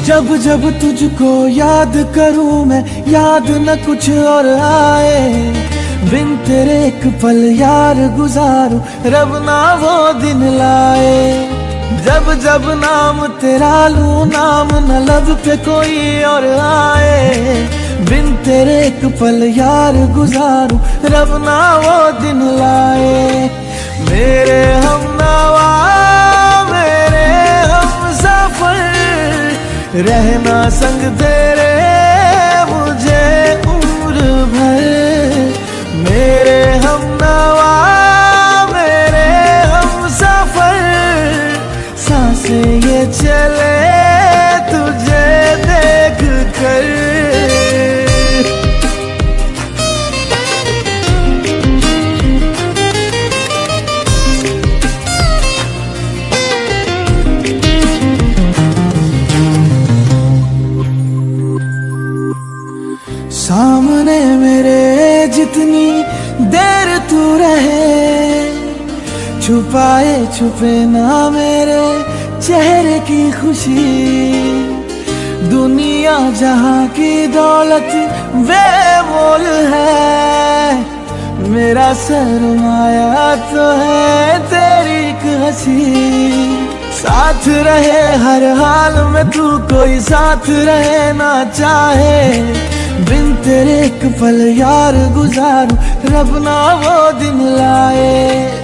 जब जब तुझको याद करूं मैं, याद न कुछ और आए। बिन तेरे एक पल यार गुजारूं, रब ना वो दिन लाए। जब जब नाम तेरा लूं, नाम न लब पे कोई और आए। बिन तेरे एक पल यार गुजारूं, रब ना वो दिन लाए। मेरे हमनवा मेरे हमसफर, रहना संग तेरे मुझे उम्र भर। मेरे हमनवा मेरे हमसफर, सांसें ये चले तुझे देख कर। सामने मेरे जितनी देर तू रहे, छुपाए छुपे ना मेरे चेहरे की खुशी। दुनिया जहां की दौलत बेमोल है, मेरा सरमाया तो है तेरी एक हंसी। साथ रहे हर हाल में तू, कोई साथ रहे ना चाहे। बिन तेरे एक पल यार गुजारूं, रब ना वो दिन लाए।